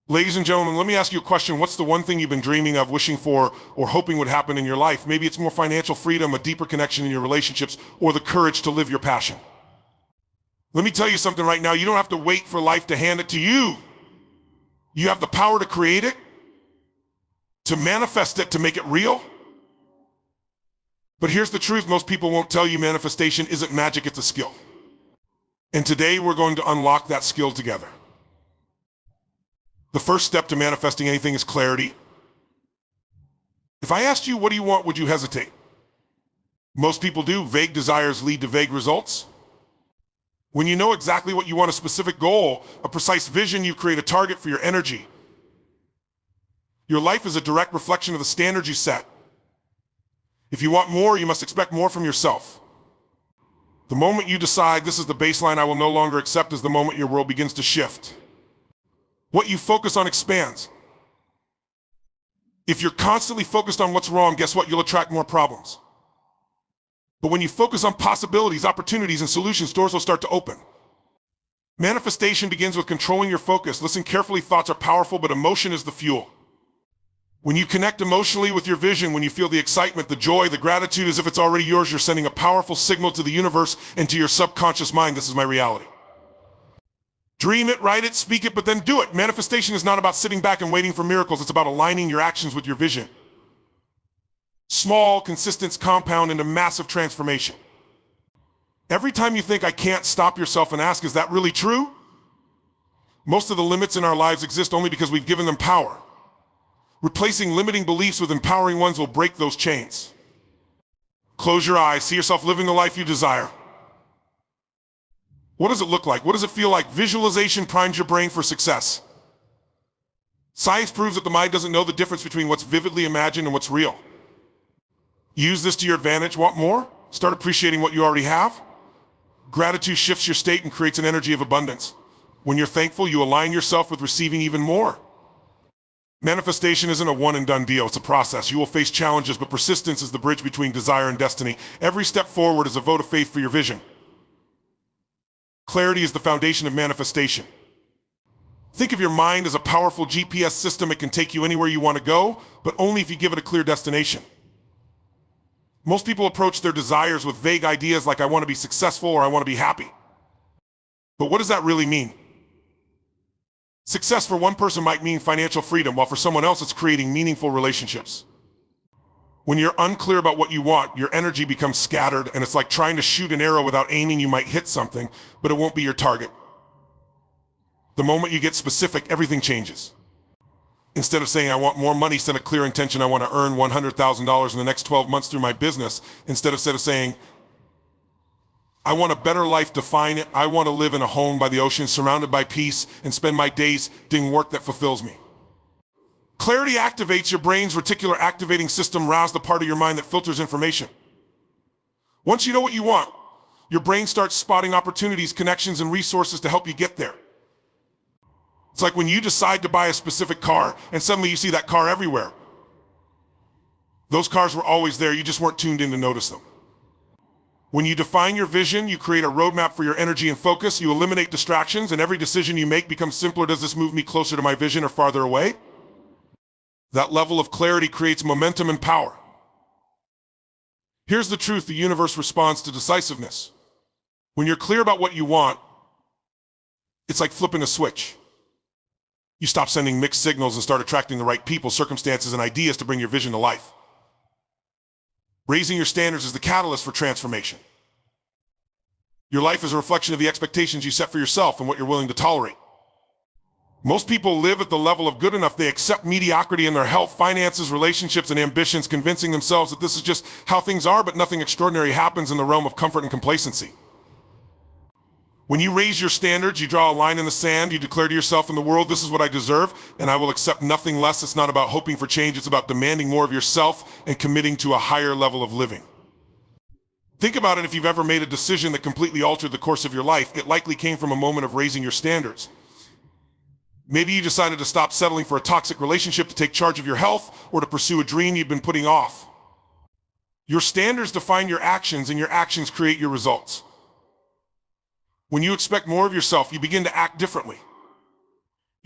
Ladies and gentlemen, let me ask you a question. What's the one thing you've been dreaming of, wishing for, or hoping would happen in your life? Maybe it's more financial freedom, a deeper connection in your relationships, or the courage to live your passion. Let me tell you something right now. You don't have to wait for life to hand it to you. You have the power to create it, to manifest it, to make it real. But here's the truth. Most people won't tell you manifestation isn't magic, it's a skill. And today we're going to unlock that skill together. The first step to manifesting anything is clarity. If I asked you, what do you want, would you hesitate? Most people do. Vague desires lead to vague results. When you know exactly what you want, a specific goal, a precise vision, you create a target for your energy. Your life is a direct reflection of the standards you set. If you want more, you must expect more from yourself. The moment you decide this is the baseline I will no longer accept is the moment your world begins to shift. What you focus on expands. If you're constantly focused on what's wrong, guess what? You'll attract more problems. But when you focus on possibilities, opportunities, and solutions, doors will start to open. Manifestation begins with controlling your focus. Listen carefully, thoughts are powerful, but emotion is the fuel. When you connect emotionally with your vision, when you feel the excitement, the joy, the gratitude as if it's already yours, you're sending a powerful signal to the universe and to your subconscious mind. This is my reality. Dream it, write it, speak it, but then do it. Manifestation is not about sitting back and waiting for miracles. It's about aligning your actions with your vision. Small, consistent, compound into massive transformation. Every time you think I can't, stop yourself and ask, is that really true? Most of the limits in our lives exist only because we've given them power. Replacing limiting beliefs with empowering ones will break those chains. Close your eyes. See yourself living the life you desire. What does it look like? What does it feel like? Visualization primes your brain for success. Science proves that the mind doesn't know the difference between what's vividly imagined and what's real. Use this to your advantage. Want more? Start appreciating what you already have. Gratitude shifts your state and creates an energy of abundance. When you're thankful, you align yourself with receiving even more. Manifestation isn't a one and done deal. It's a process. You will face challenges, but persistence is the bridge between desire and destiny. Every step forward is a vote of faith for your vision. Clarity is the foundation of manifestation. Think of your mind as a powerful GPS system. It can take you anywhere you want to go, but only if you give it a clear destination. Most people approach their desires with vague ideas like I want to be successful or I want to be happy. But what does that really mean? Success for one person might mean financial freedom, while for someone else it's creating meaningful relationships. When you're unclear about what you want, your energy becomes scattered, and it's like trying to shoot an arrow without aiming. You might hit something, but it won't be your target. The moment you get specific, everything changes. Instead of saying, I want more money, set a clear intention. I want to earn $100,000 in the next 12 months through my business. Instead of saying, I want a better life, define it. I want to live in a home by the ocean, surrounded by peace, and spend my days doing work that fulfills me. Clarity activates your brain's reticular activating system, rouse the part of your mind that filters information. Once you know what you want, your brain starts spotting opportunities, connections, and resources to help you get there. It's like when you decide to buy a specific car, and suddenly you see that car everywhere. Those cars were always there, you just weren't tuned in to notice them. When you define your vision, you create a roadmap for your energy and focus, you eliminate distractions, and every decision you make becomes simpler. Does this move me closer to my vision or farther away? That level of clarity creates momentum and power. Here's the truth: the universe responds to decisiveness. When you're clear about what you want, it's like flipping a switch. You stop sending mixed signals and start attracting the right people, circumstances, and ideas to bring your vision to life. Raising your standards is the catalyst for transformation. Your life is a reflection of the expectations you set for yourself and what you're willing to tolerate. Most people live at the level of good enough. They accept mediocrity in their health, finances, relationships, and ambitions, convincing themselves that this is just how things are, but nothing extraordinary happens in the realm of comfort and complacency. When you raise your standards, you draw a line in the sand, you declare to yourself and the world, this is what I deserve, and I will accept nothing less. It's not about hoping for change, it's about demanding more of yourself and committing to a higher level of living. Think about it. If you've ever made a decision that completely altered the course of your life, it likely came from a moment of raising your standards. Maybe you decided to stop settling for a toxic relationship, to take charge of your health, or to pursue a dream you've been putting off. Your standards define your actions, and your actions create your results. When you expect more of yourself, you begin to act differently.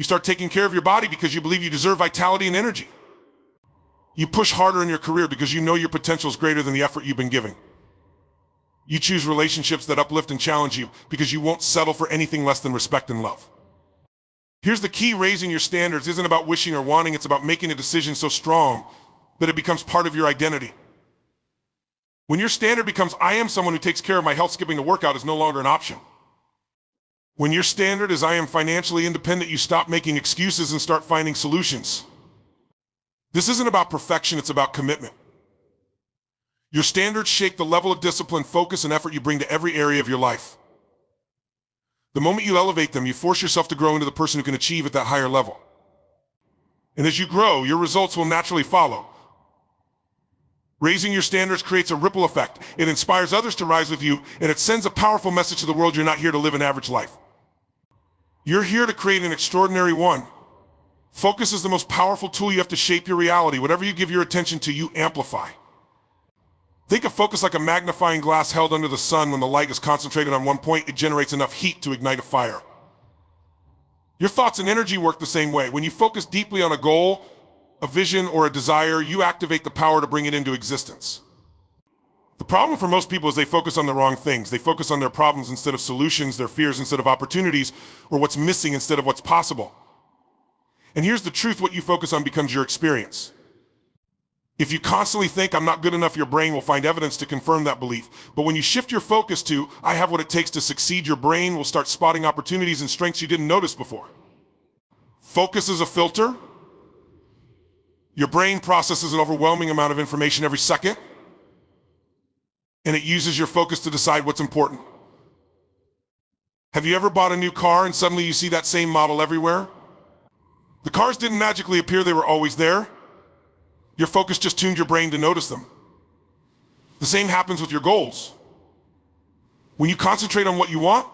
You start taking care of your body because you believe you deserve vitality and energy. You push harder in your career because you know your potential is greater than the effort you've been giving. You choose relationships that uplift and challenge you because you won't settle for anything less than respect and love. Here's the key: raising your standards isn't about wishing or wanting, it's about making a decision so strong that it becomes part of your identity. When your standard becomes, I am someone who takes care of my health, skipping a workout is no longer an option. When your standard is, I am financially independent, you stop making excuses and start finding solutions. This isn't about perfection, it's about commitment. Your standards shape the level of discipline, focus, and effort you bring to every area of your life. The moment you elevate them, you force yourself to grow into the person who can achieve at that higher level. And as you grow, your results will naturally follow. Raising your standards creates a ripple effect. It inspires others to rise with you, and it sends a powerful message to the world: you're not here to live an average life. You're here to create an extraordinary one. Focus is the most powerful tool you have to shape your reality. Whatever you give your attention to, you amplify. Think of focus like a magnifying glass held under the sun. When the light is concentrated on one point, it generates enough heat to ignite a fire. Your thoughts and energy work the same way. When you focus deeply on a goal, a vision, or a desire, you activate the power to bring it into existence. The problem for most people is they focus on the wrong things. They focus on their problems instead of solutions, their fears instead of opportunities, or what's missing instead of what's possible. And here's the truth: what you focus on becomes your experience. If you constantly think, I'm not good enough, your brain will find evidence to confirm that belief. But when you shift your focus to, I have what it takes to succeed, your brain will start spotting opportunities and strengths you didn't notice before. Focus is a filter. Your brain processes an overwhelming amount of information every second, and it uses your focus to decide what's important. Have you ever bought a new car and suddenly you see that same model everywhere? The cars didn't magically appear, they were always there. Your focus just tuned your brain to notice them. The same happens with your goals. When you concentrate on what you want,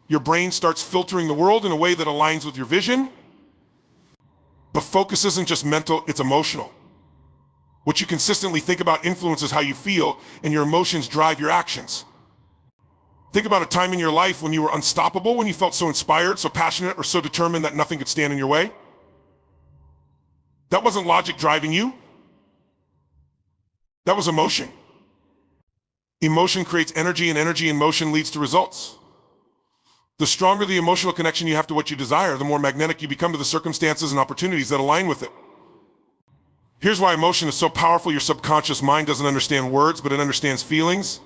your brain starts filtering the world in a way that aligns with your vision. But focus isn't just mental, it's emotional. What you consistently think about influences how you feel, and your emotions drive your actions. Think about a time in your life when you were unstoppable, when you felt so inspired, so passionate, or so determined that nothing could stand in your way. That wasn't logic driving you. That was emotion. Emotion creates energy, and energy in motion leads to results. The stronger the emotional connection you have to what you desire, the more magnetic you become to the circumstances and opportunities that align with it. Here's why emotion is so powerful. Your subconscious mind doesn't understand words, but it understands feelings.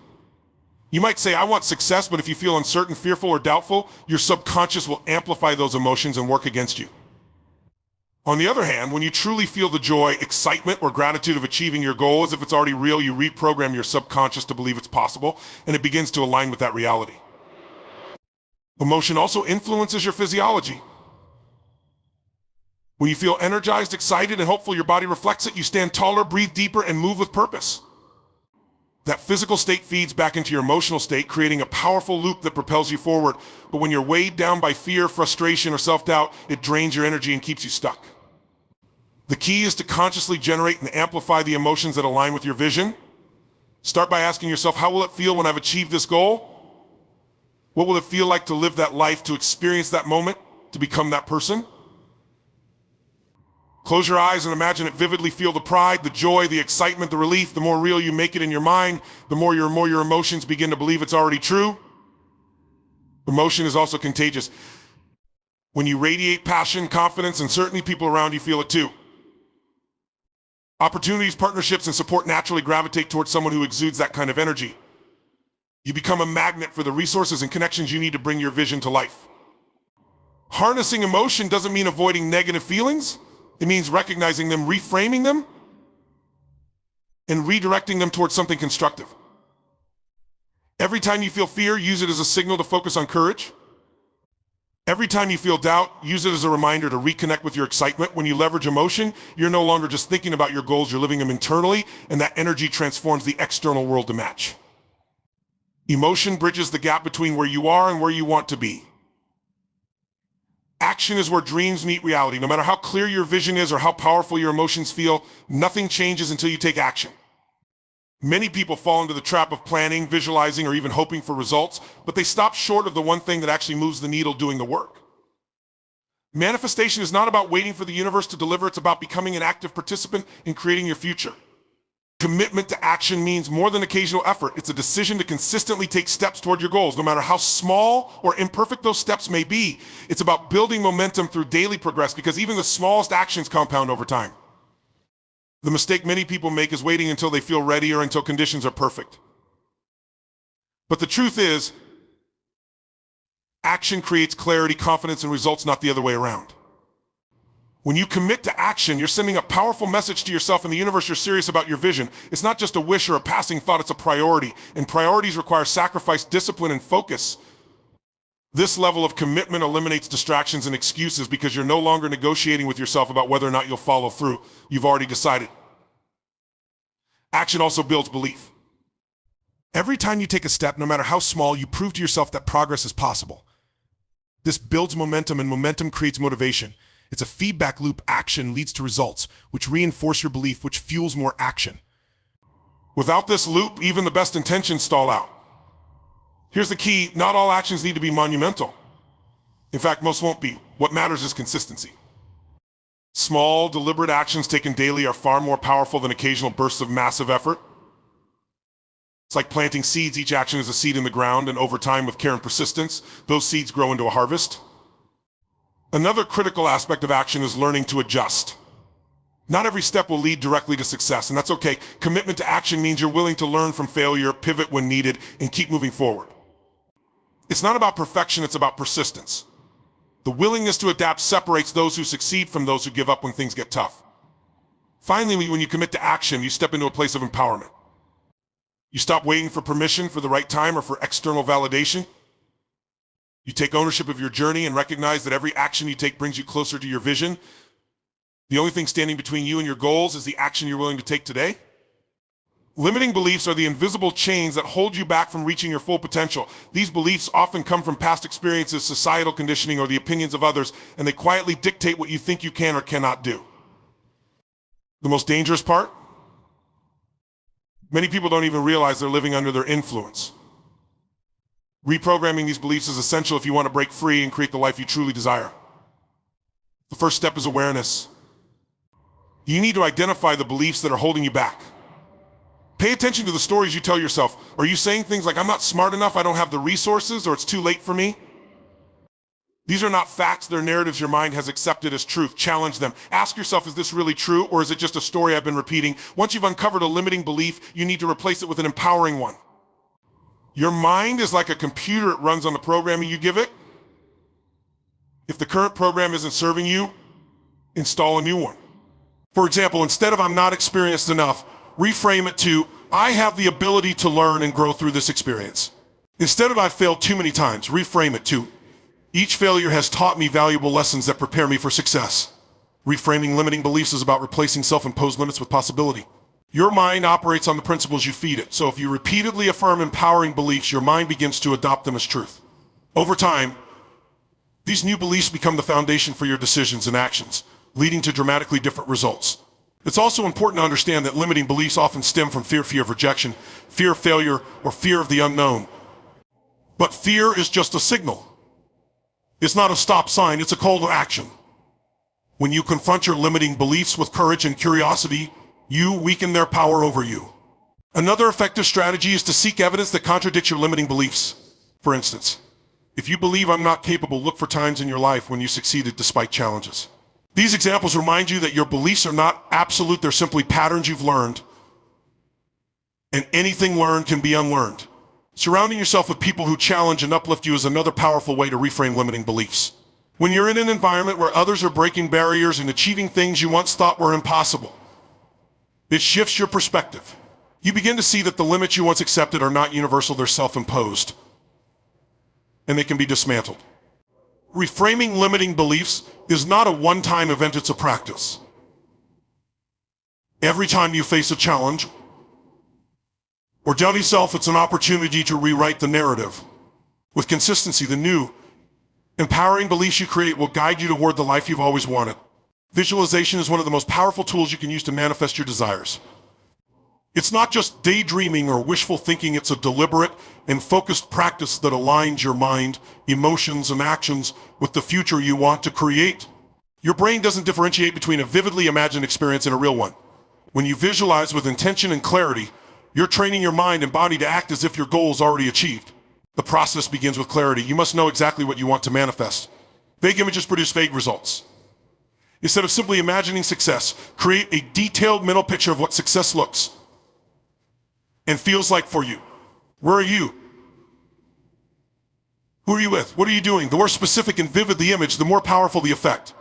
You might say, I want success, but if you feel uncertain, fearful, or doubtful, your subconscious will amplify those emotions and work against you. On the other hand, when you truly feel the joy, excitement, or gratitude of achieving your goal as if it's already real, you reprogram your subconscious to believe it's possible, and it begins to align with that reality. Emotion also influences your physiology. When you feel energized, excited, and hopeful, your body reflects it. You stand taller, breathe deeper, and move with purpose. That physical state feeds back into your emotional state, creating a powerful loop that propels you forward. But when you're weighed down by fear, frustration, or self-doubt, it drains your energy and keeps you stuck. The key is to consciously generate and amplify the emotions that align with your vision. Start by asking yourself, how will it feel when I've achieved this goal? What will it feel like to live that life, to experience that moment, to become that person? Close your eyes and imagine it vividly. Feel the pride, the joy, the excitement, the relief. The more real you make it in your mind, the more your emotions begin to believe it's already true. Emotion is also contagious. When you radiate passion, confidence, and certainty, people around you feel it too. Opportunities, partnerships, and support naturally gravitate towards someone who exudes that kind of energy. You become a magnet for the resources and connections you need to bring your vision to life. Harnessing emotion doesn't mean avoiding negative feelings. It means recognizing them, reframing them, and redirecting them towards something constructive. Every time you feel fear, use it as a signal to focus on courage. Every time you feel doubt, use it as a reminder to reconnect with your excitement. When you leverage emotion, you're no longer just thinking about your goals, you're living them internally, and that energy transforms the external world to match. Emotion bridges the gap between where you are and where you want to be. Action is where dreams meet reality. No matter how clear your vision is or how powerful your emotions feel, nothing changes until you take action. Many people fall into the trap of planning, visualizing, or even hoping for results, but they stop short of the one thing that actually moves the needle: doing the work. Manifestation is not about waiting for the universe to deliver. It's about becoming an active participant in creating your future. Commitment to action means more than occasional effort. It's a decision to consistently take steps toward your goals, no matter how small or imperfect those steps may be. It's about building momentum through daily progress, because even the smallest actions compound over time. The mistake many people make is waiting until they feel ready or until conditions are perfect. But the truth is, action creates clarity, confidence, and results, not the other way around. When you commit to action, you're sending a powerful message to yourself and the universe you're serious about your vision. It's not just a wish or a passing thought, it's a priority. And priorities require sacrifice, discipline, and focus. This level of commitment eliminates distractions and excuses, because you're no longer negotiating with yourself about whether or not you'll follow through. You've already decided. Action also builds belief. Every time you take a step, no matter how small, you prove to yourself that progress is possible. This builds momentum, and momentum creates motivation. It's a feedback loop. Action leads to results, which reinforce your belief, which fuels more action. Without this loop, even the best intentions stall out. Here's the key: not all actions need to be monumental. In fact, most won't be. What matters is consistency. Small, deliberate actions taken daily are far more powerful than occasional bursts of massive effort. It's like planting seeds. Each action is a seed in the ground, and over time, with care and persistence, those seeds grow into a harvest. Another critical aspect of action is learning to adjust. Not every step will lead directly to success, and that's okay. Commitment to action means you're willing to learn from failure, pivot when needed, and keep moving forward. It's not about perfection, it's about persistence. The willingness to adapt separates those who succeed from those who give up when things get tough. Finally, when you commit to action, you step into a place of empowerment. You stop waiting for permission, for the right time, or for external validation. You take ownership of your journey and recognize that every action you take brings you closer to your vision. The only thing standing between you and your goals is the action you're willing to take today. Limiting beliefs are the invisible chains that hold you back from reaching your full potential. These beliefs often come from past experiences, societal conditioning, or the opinions of others, and they quietly dictate what you think you can or cannot do. The most dangerous part? Many people don't even realize they're living under their influence. Reprogramming these beliefs is essential if you want to break free and create the life you truly desire. The first step is awareness. You need to identify the beliefs that are holding you back. Pay attention to the stories you tell yourself. Are you saying things like, I'm not smart enough, I don't have the resources, or it's too late for me? These are not facts, they're narratives your mind has accepted as truth. Challenge them. Ask yourself, is this really true, or is it just a story I've been repeating? Once you've uncovered a limiting belief, you need to replace it with an empowering one. Your mind is like a computer. It runs on the programming you give it. If the current program isn't serving you, install a new one. For example, instead of I'm not experienced enough, reframe it to I have the ability to learn and grow through this experience. Instead of I've failed too many times, reframe it to each failure has taught me valuable lessons that prepare me for success. Reframing limiting beliefs is about replacing self-imposed limits with possibility. Your mind operates on the principles you feed it, so if you repeatedly affirm empowering beliefs, your mind begins to adopt them as truth. Over time, these new beliefs become the foundation for your decisions and actions, leading to dramatically different results. It's also important to understand that limiting beliefs often stem from fear of rejection, fear of failure, or fear of the unknown. But fear is just a signal. It's not a stop sign, it's a call to action. When you confront your limiting beliefs with courage and curiosity, you weaken their power over you. Another effective strategy is to seek evidence that contradicts your limiting beliefs. For instance, if you believe I'm not capable, look for times in your life when you succeeded despite challenges. These examples remind you that your beliefs are not absolute, they're simply patterns you've learned. And anything learned can be unlearned. Surrounding yourself with people who challenge and uplift you is another powerful way to reframe limiting beliefs. When you're in an environment where others are breaking barriers and achieving things you once thought were impossible, it shifts your perspective. You begin to see that the limits you once accepted are not universal, they're self-imposed, and they can be dismantled. Reframing limiting beliefs is not a one-time event, it's a practice. Every time you face a challenge or doubt yourself, it's an opportunity to rewrite the narrative. With consistency, the new, empowering beliefs you create will guide you toward the life you've always wanted. Visualization is one of the most powerful tools you can use to manifest your desires. It's not just daydreaming or wishful thinking, it's a deliberate and focused practice that aligns your mind, emotions, and actions with the future you want to create. Your brain doesn't differentiate between a vividly imagined experience and a real one. When you visualize with intention and clarity, you're training your mind and body to act as if your goal is already achieved. The process begins with clarity. You must know exactly what you want to manifest. Vague images produce vague results. Instead of simply imagining success, create a detailed mental picture of what success looks and feels like for you. Where are you? Who are you with? What are you doing? The more specific and vivid the image, the more powerful the effect.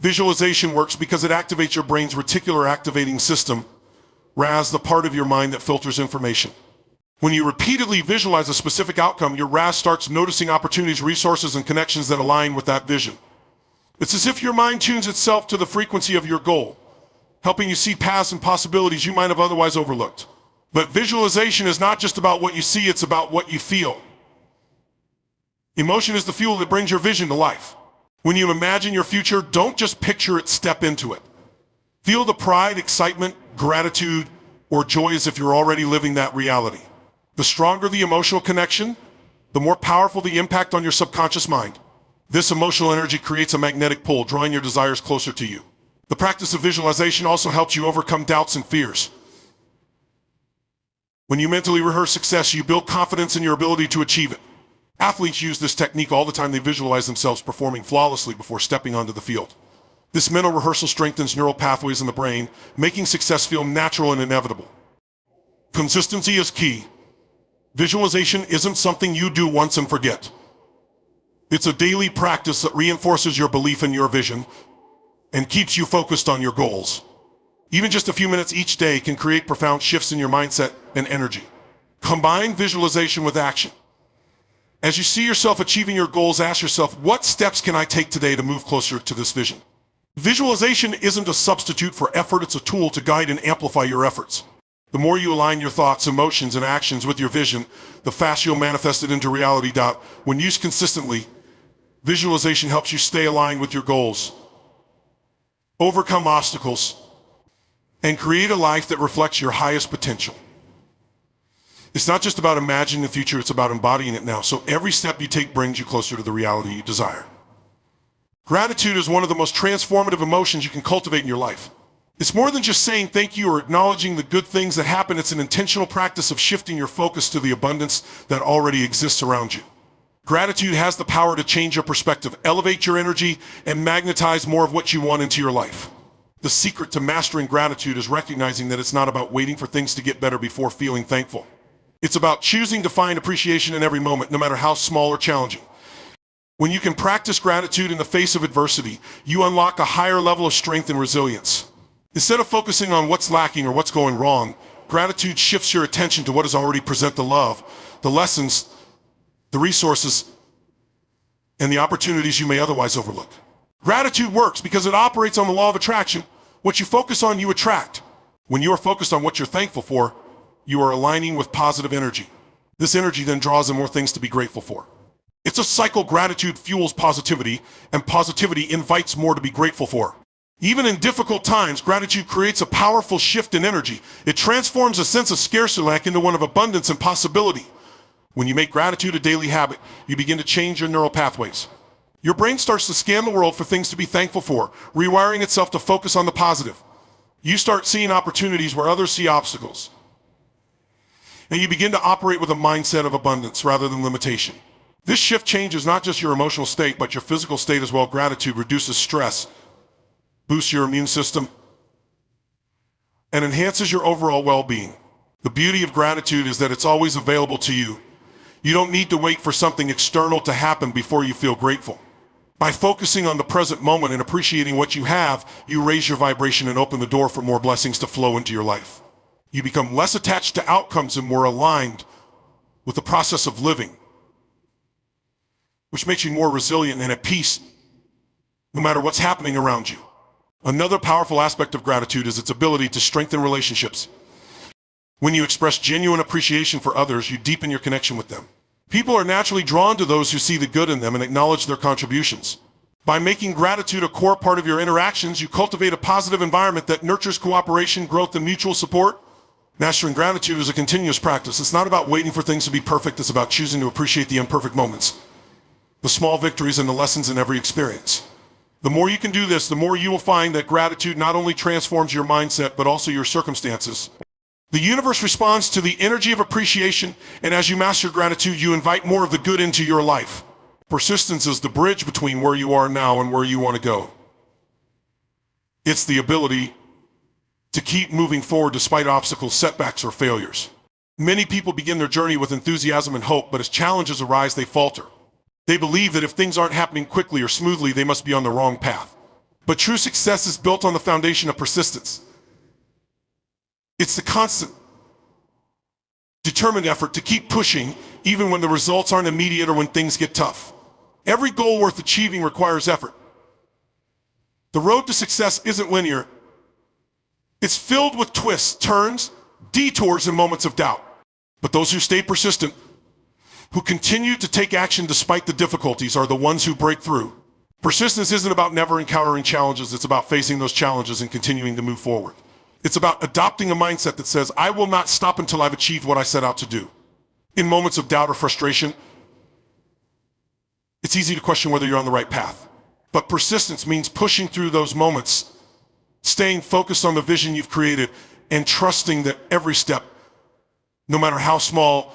Visualization works because it activates your brain's reticular activating system, RAS, the part of your mind that filters information. When you repeatedly visualize a specific outcome, your RAS starts noticing opportunities, resources, and connections that align with that vision. It's as if your mind tunes itself to the frequency of your goal, helping you see paths and possibilities you might have otherwise overlooked. But visualization is not just about what you see, it's about what you feel. Emotion is the fuel that brings your vision to life. When you imagine your future, don't just picture it, step into it. Feel the pride, excitement, gratitude, or joy as if you're already living that reality. The stronger the emotional connection, the more powerful the impact on your subconscious mind. This emotional energy creates a magnetic pull, drawing your desires closer to you. The practice of visualization also helps you overcome doubts and fears. When you mentally rehearse success, you build confidence in your ability to achieve it. Athletes use this technique all the time. They visualize themselves performing flawlessly before stepping onto the field. This mental rehearsal strengthens neural pathways in the brain, making success feel natural and inevitable. Consistency is key. Visualization isn't something you do once and forget. It's a daily practice that reinforces your belief in your vision and keeps you focused on your goals. Even just a few minutes each day can create profound shifts in your mindset and energy. Combine visualization with action. As you see yourself achieving your goals, ask yourself, what steps can I take today to move closer to this vision? Visualization isn't a substitute for effort, it's a tool to guide and amplify your efforts. The more you align your thoughts, emotions, and actions with your vision, the faster you'll manifest it into reality. When used consistently, visualization helps you stay aligned with your goals, overcome obstacles, and create a life that reflects your highest potential. It's not just about imagining the future, it's about embodying it now. So every step you take brings you closer to the reality you desire. Gratitude is one of the most transformative emotions you can cultivate in your life. It's more than just saying thank you or acknowledging the good things that happen. It's an intentional practice of shifting your focus to the abundance that already exists around you. Gratitude has the power to change your perspective, elevate your energy, and magnetize more of what you want into your life. The secret to mastering gratitude is recognizing that it's not about waiting for things to get better before feeling thankful. It's about choosing to find appreciation in every moment, no matter how small or challenging. When you can practice gratitude in the face of adversity, you unlock a higher level of strength and resilience. Instead of focusing on what's lacking or what's going wrong, gratitude shifts your attention to what has already presented: the love, the lessons, the resources, and the opportunities you may otherwise overlook. Gratitude works because it operates on the law of attraction. What you focus on, you attract. When you are focused on what you're thankful for, you are aligning with positive energy. This energy then draws in more things to be grateful for. It's a cycle. Gratitude fuels positivity, and positivity invites more to be grateful for. Even in difficult times, gratitude creates a powerful shift in energy. It transforms a sense of scarcity into one of abundance and possibility. When you make gratitude a daily habit, you begin to change your neural pathways. Your brain starts to scan the world for things to be thankful for, rewiring itself to focus on the positive. You start seeing opportunities where others see obstacles. And you begin to operate with a mindset of abundance rather than limitation. This shift changes not just your emotional state, but your physical state as well. Gratitude reduces stress, boosts your immune system, and enhances your overall well-being. The beauty of gratitude is that it's always available to you. You don't need to wait for something external to happen before you feel grateful. By focusing on the present moment and appreciating what you have, you raise your vibration and open the door for more blessings to flow into your life. You become less attached to outcomes and more aligned with the process of living, which makes you more resilient and at peace no matter what's happening around you. Another powerful aspect of gratitude is its ability to strengthen relationships. When you express genuine appreciation for others, you deepen your connection with them. People are naturally drawn to those who see the good in them and acknowledge their contributions. By making gratitude a core part of your interactions, you cultivate a positive environment that nurtures cooperation, growth, and mutual support. Mastering gratitude is a continuous practice. It's not about waiting for things to be perfect. It's about choosing to appreciate the imperfect moments, the small victories, and the lessons in every experience. The more you can do this, the more you will find that gratitude not only transforms your mindset, but also your circumstances. The universe responds to the energy of appreciation, and as you master gratitude, you invite more of the good into your life. Persistence is the bridge between where you are now and where you want to go. It's the ability to keep moving forward despite obstacles, setbacks, or failures. Many people begin their journey with enthusiasm and hope, but as challenges arise, they falter. They believe that if things aren't happening quickly or smoothly, they must be on the wrong path. But true success is built on the foundation of persistence. It's the constant, determined effort to keep pushing even when the results aren't immediate or when things get tough. Every goal worth achieving requires effort. The road to success isn't linear. It's filled with twists, turns, detours, and moments of doubt. But those who stay persistent, who continue to take action despite the difficulties, are the ones who break through. Persistence isn't about never encountering challenges. It's about facing those challenges and continuing to move forward. It's about adopting a mindset that says, I will not stop until I've achieved what I set out to do. In moments of doubt or frustration, it's easy to question whether you're on the right path. But persistence means pushing through those moments, staying focused on the vision you've created, and trusting that every step, no matter how small,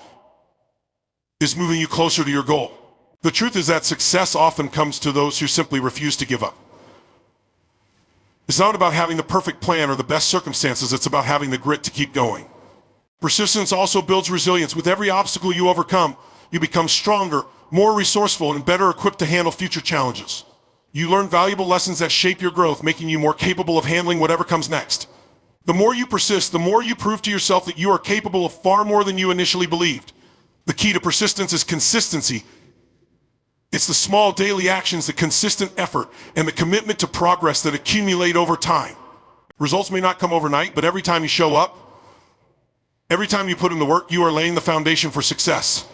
is moving you closer to your goal. The truth is that success often comes to those who simply refuse to give up. It's not about having the perfect plan or the best circumstances. It's about having the grit to keep going. Persistence also builds resilience. With every obstacle you overcome, you become stronger, more resourceful, and better equipped to handle future challenges. You learn valuable lessons that shape your growth, making you more capable of handling whatever comes next. The more you persist, the more you prove to yourself that you are capable of far more than you initially believed. The key to persistence is consistency. It's the small daily actions, the consistent effort, and the commitment to progress that accumulate over time. Results may not come overnight, but every time you show up, every time you put in the work, you are laying the foundation for success.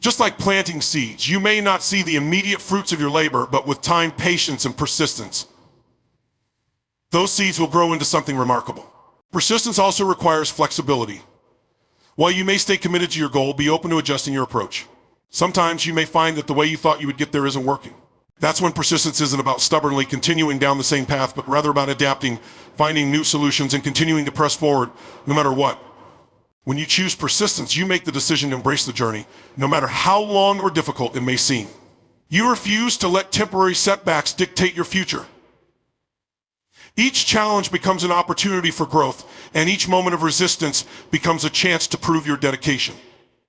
Just like planting seeds, you may not see the immediate fruits of your labor, but with time, patience, and persistence, those seeds will grow into something remarkable. Persistence also requires flexibility. While you may stay committed to your goal, be open to adjusting your approach. Sometimes you may find that the way you thought you would get there isn't working. That's when persistence isn't about stubbornly continuing down the same path, but rather about adapting, finding new solutions, and continuing to press forward no matter what. When you choose persistence, you make the decision to embrace the journey, no matter how long or difficult it may seem. You refuse to let temporary setbacks dictate your future. Each challenge becomes an opportunity for growth, and each moment of resistance becomes a chance to prove your dedication.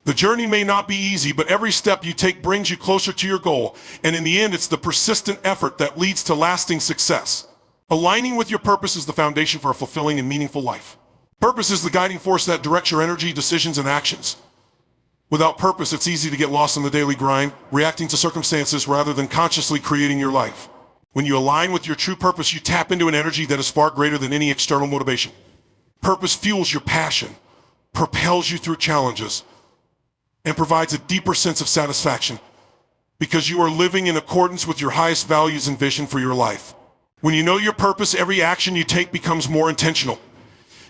The journey may not be easy, but every step you take brings you closer to your goal, and in the end, it's the persistent effort that leads to lasting success. Aligning with your purpose is the foundation for a fulfilling and meaningful life. Purpose is the guiding force that directs your energy, decisions, and actions. Without purpose, it's easy to get lost in the daily grind, reacting to circumstances rather than consciously creating your life. When you align with your true purpose, you tap into an energy that is far greater than any external motivation. Purpose fuels your passion, propels you through challenges, and provides a deeper sense of satisfaction because you are living in accordance with your highest values and vision for your life. When you know your purpose, every action you take becomes more intentional.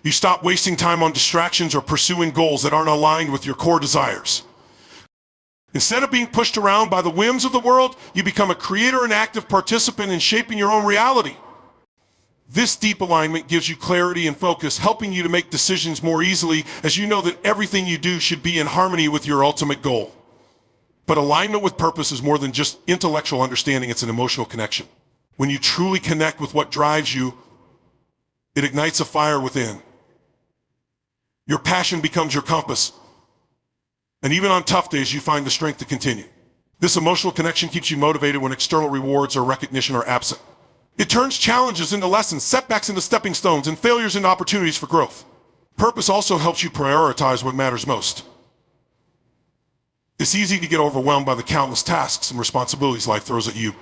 You stop wasting time on distractions or pursuing goals that aren't aligned with your core desires. Instead of being pushed around by the whims of the world, you become a creator and active participant in shaping your own reality. This deep alignment gives you clarity and focus, helping you to make decisions more easily as you know that everything you do should be in harmony with your ultimate goal. But alignment with purpose is more than just intellectual understanding, it's an emotional connection. When you truly connect with what drives you, it ignites a fire within. Your passion becomes your compass. And even on tough days, you find the strength to continue. This emotional connection keeps you motivated when external rewards or recognition are absent. It turns challenges into lessons, setbacks into stepping stones, and failures into opportunities for growth. Purpose also helps you prioritize what matters most. It's easy to get overwhelmed by the countless tasks and responsibilities life throws at you.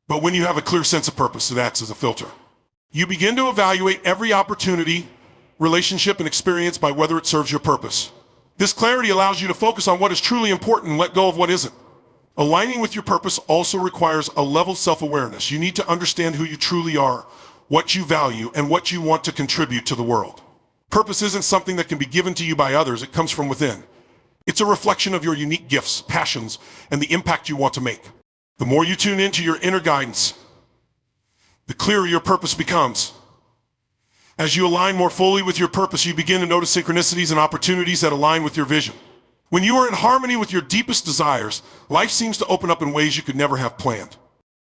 But when you have a clear sense of purpose, it acts as a filter. You begin to evaluate every opportunity, relationship, and experience by whether it serves your purpose. This clarity allows you to focus on what is truly important and let go of what isn't. Aligning with your purpose also requires a level of self-awareness. You need to understand who you truly are, what you value, and what you want to contribute to the world. Purpose isn't something that can be given to you by others. It comes from within. It's a reflection of your unique gifts, passions, and the impact you want to make. The more you tune into your inner guidance, the clearer your purpose becomes. As you align more fully with your purpose, you begin to notice synchronicities and opportunities that align with your vision. When you are in harmony with your deepest desires, life seems to open up in ways you could never have planned.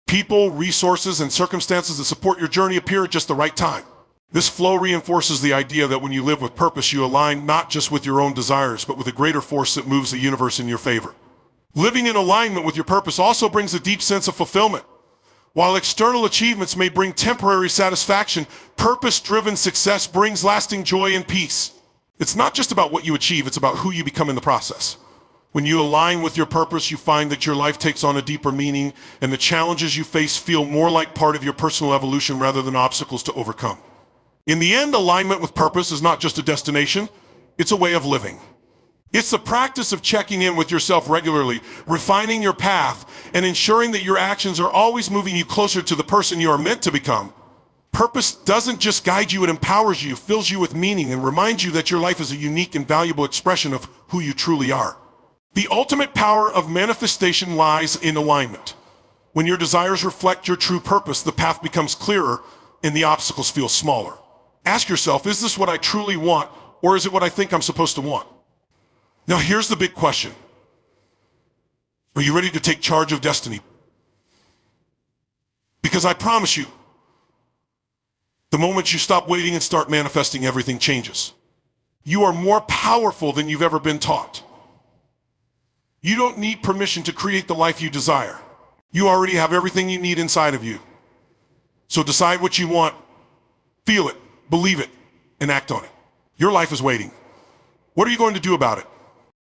People, resources, and circumstances that support your journey appear at just the right time. This flow reinforces the idea that when you live with purpose, you align not just with your own desires, but with a greater force that moves the universe in your favor. Living in alignment with your purpose also brings a deep sense of fulfillment. While external achievements may bring temporary satisfaction, purpose-driven success brings lasting joy and peace. It's not just about what you achieve, it's about who you become in the process. When you align with your purpose, you find that your life takes on a deeper meaning, and the challenges you face feel more like part of your personal evolution rather than obstacles to overcome. In the end, alignment with purpose is not just a destination, it's a way of living. It's the practice of checking in with yourself regularly, refining your path, and ensuring that your actions are always moving you closer to the person you are meant to become. Purpose doesn't just guide you, it empowers you, fills you with meaning, and reminds you that your life is a unique and valuable expression of who you truly are. The ultimate power of manifestation lies in alignment. When your desires reflect your true purpose, the path becomes clearer and the obstacles feel smaller. Ask yourself, is this what I truly want, or is it what I think I'm supposed to want? Now here's the big question. Are you ready to take charge of destiny? Because I promise you, the moment you stop waiting and start manifesting, everything changes. You are more powerful than you've ever been taught. You don't need permission to create the life you desire. You already have everything you need inside of you. So decide what you want, feel it, believe it, and act on it. Your life is waiting. What are you going to do about it?